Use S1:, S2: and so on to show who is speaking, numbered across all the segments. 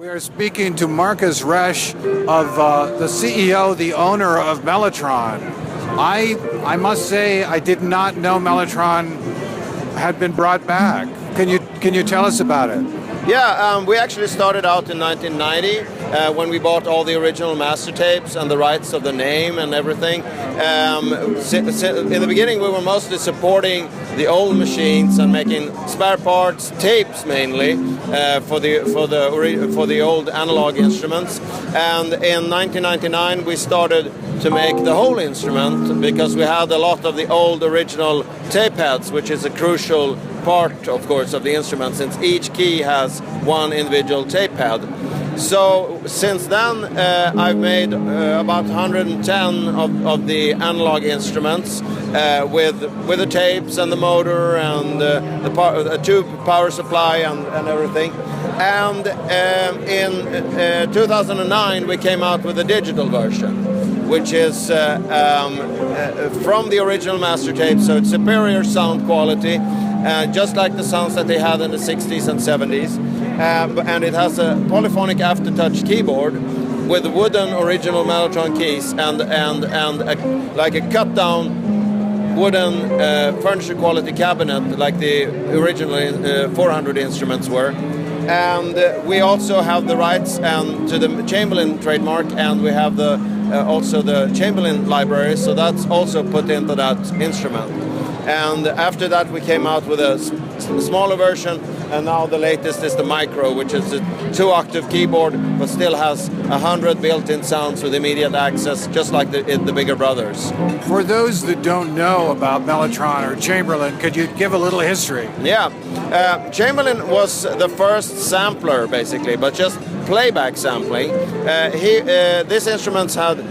S1: We are speaking to Markus Resch, of the CEO, the owner of Mellotron. I must say I did not know Mellotron had been brought back. Can you tell us about it?
S2: Yeah, we actually started out in 1990 when we bought all the original master tapes and the rights of the name and everything. In the beginning, we were mostly supporting the old machines and making spare parts, tapes mainly, for the old analog instruments. And in 1999, we started to make the whole instrument because we had a lot of the old original tape heads, which is a crucial part, of course, of the instrument, since each key has one individual tape head. So since then, I've made about 110 of the analog instruments with the tapes and the motor and the tube power supply and everything. And in 2009, we came out with a digital version, which is from the original master tape, so it's superior sound quality, just like the sounds that they had in the 60s and 70s. And it has a polyphonic aftertouch keyboard with wooden original Mellotron keys and like a cut-down wooden furniture quality cabinet like the original 400 instruments were. And we also have the rights to the Chamberlin trademark, and we have also the Chamberlin library, so that's also put into that instrument. And after that we came out with a smaller version, and now the latest is the Micro, which is a 2-octave keyboard but still has 100 built-in sounds with immediate access, just like the bigger brothers.
S1: For those that don't know about Mellotron or Chamberlin, could you give a little history?
S2: Yeah, Chamberlin was the first sampler basically, but just playback sampling. This instrument had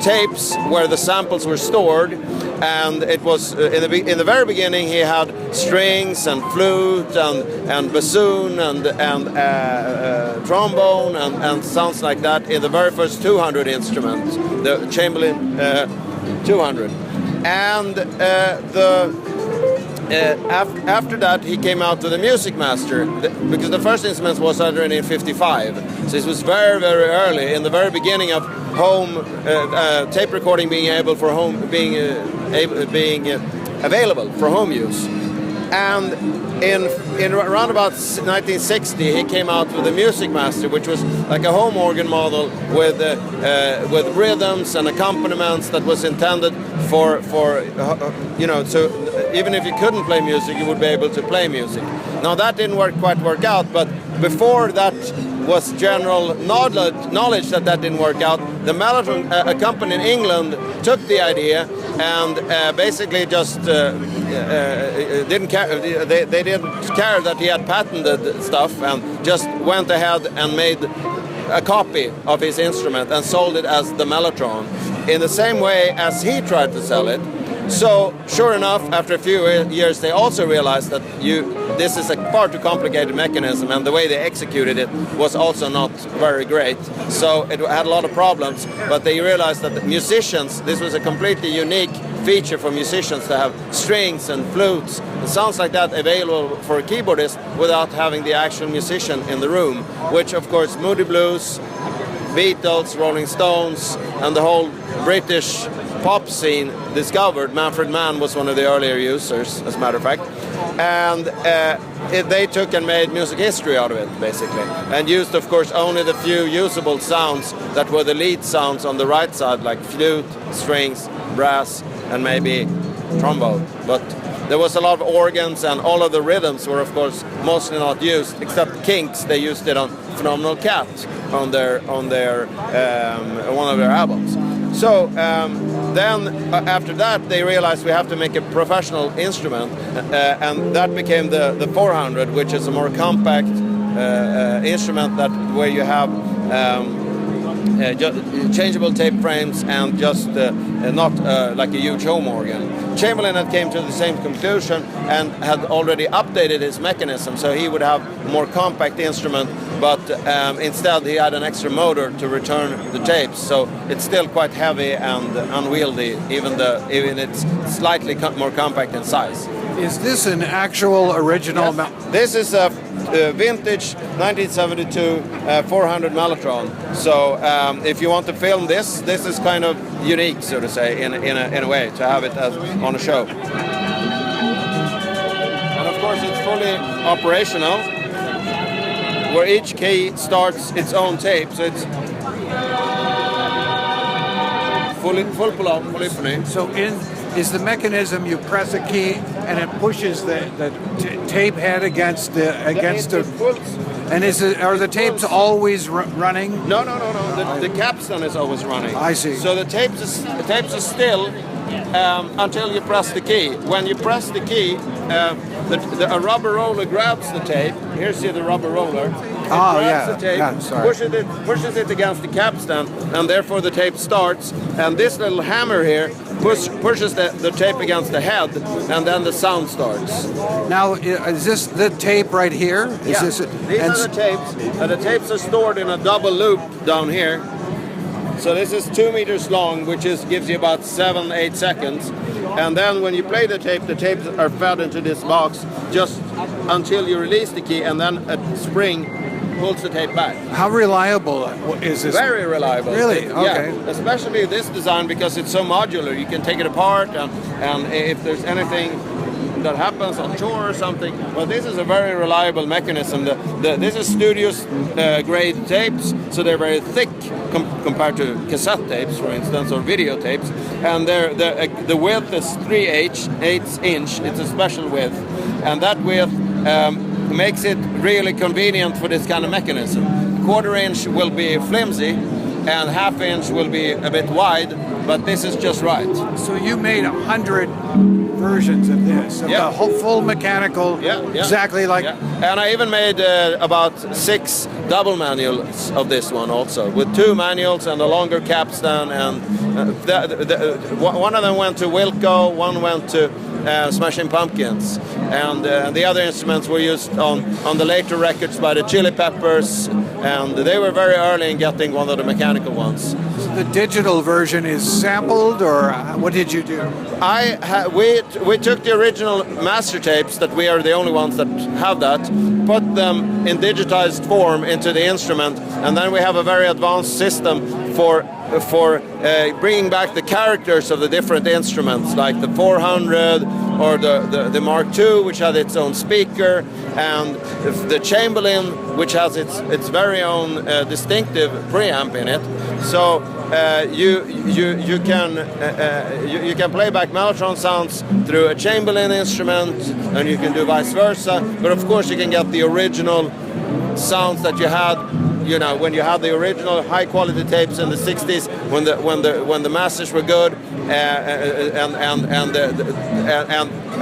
S2: tapes where the samples were stored, and it was in the very beginning he had strings and flute and bassoon and trombone and sounds like that in the very first 200 instruments, the Chamberlin 200. And after that he came out with the Music Master, because the first instrument was uttered in 55, so this was very, very early, in the very beginning of home tape recording being available for home use. And in around about 1960 he came out with the Music Master, which was like a home organ model with rhythms and accompaniments that was intended for so even if you couldn't play music, you would be able to play music. Now that didn't quite work out, but before that was general knowledge that didn't work out. The Mellotron, a company in England, took the idea and basically just didn't care. They didn't care that he had patented stuff, and just went ahead and made a copy of his instrument and sold it as the Mellotron in the same way as he tried to sell it. So sure enough, after a few years, they also realized that this is a far too complicated mechanism, and the way they executed it was also not very great. So it had a lot of problems, but they realized that the musicians, this was a completely unique feature for musicians to have strings and flutes and sounds like that available for a keyboardist without having the actual musician in the room, which of course Moody Blues, Beatles, Rolling Stones, and the whole British pop scene discovered. Manfred Mann was one of the earlier users, as a matter of fact, and they took and made music history out of it, basically, and used, of course, only the few usable sounds that were the lead sounds on the right side, like flute, strings, brass, and maybe trombone. But there was a lot of organs, and all of the rhythms were, of course, mostly not used, except Kinks. They used it on Phenomenal Cat on one of their albums. So then after that they realized we have to make a professional instrument, and that became the 400, which is a more compact instrument where you have changeable tape frames and just not like a huge home organ. Chamberlin had came to the same conclusion and had already updated his mechanism, so he would have a more compact instrument, but instead he had an extra motor to return the tapes, so it's still quite heavy and unwieldy, even it's slightly more compact in size.
S1: Is this an actual original?
S2: Yes. This is a vintage 1972 400 Mellotron. So if you want to film this is kind of unique, so to say, in a way, to have it on a show. And of course, it's fully operational, where each key starts its own tape. So it's full polyphony.
S1: So is the mechanism you press a key and it pushes the tape head against the and are the tapes always running?
S2: No. The capstan is always running.
S1: I see.
S2: So the tapes are still until you press the key. When you press the key, a rubber roller grabs the tape. Here's the rubber roller. The tape, pushes it against the capstan, and therefore the tape starts. And this little hammer here pushes the tape against the head, and then the sound starts.
S1: Now, is this the tape right here?
S2: These are the tapes, and the tapes are stored in a double loop down here. So this is 2 meters long, which gives you about 7-8 seconds. And then when you play the tapes are fed into this box just until you release the key, and then a spring pulls the tape back.
S1: How reliable is this?
S2: Very reliable.
S1: Really? Okay.
S2: Yeah, especially this design, because it's so modular. You can take it apart, and if there's anything that happens on tour or something, well, this is a very reliable mechanism. This is studio grade tapes, so they're very thick compared to cassette tapes, for instance, or videotapes. And the width is 3/8 inch. It's a special width, and that width makes it really convenient for this kind of mechanism. 1/4 inch will be flimsy, and 1/2 inch will be a bit wide, but this is just right.
S1: So you made 100 versions of this, of the whole full mechanical, exactly like.
S2: Yeah. And I even made about 6 double manuals of this one also, with 2 manuals and a longer capstan. And one of them went to Wilco, one went to Smashing Pumpkins, and the other instruments were used on the later records by the Chili Peppers, and they were very early in getting one of the mechanical ones.
S1: So the digital version is sampled, or what did you do?
S2: We took the original master tapes, that we are the only ones that have that, put them in digitized form into the instrument, and then we have a very advanced system for bringing back the characters of the different instruments, like the 400 or the Mark II, which had its own speaker, and the Chamberlin, which has its very own distinctive preamp in it. So you can play back Mellotron sounds through a Chamberlin instrument, and you can do vice versa. But of course, you can get the original sounds that you had. You know, when you had the original high quality tapes in the 60s, when the masters were good,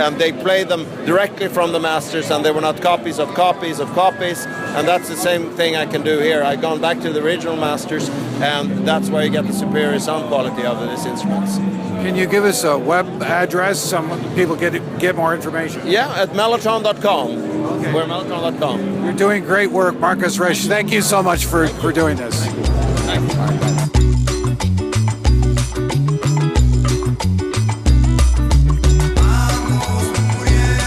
S2: and they played them directly from the masters, and they were not copies of copies of copies. And that's the same thing I can do here. I've gone back to the original masters, and that's where you get the superior sound quality of these instruments.
S1: Can you give us a web address so people get more information?
S2: Yeah, at mellotron.com. Okay. We're mellotron.com.
S1: You're doing great work, Markus Resch. Thank you so much for doing this.
S2: Thanks.
S3: Vamos muriendo.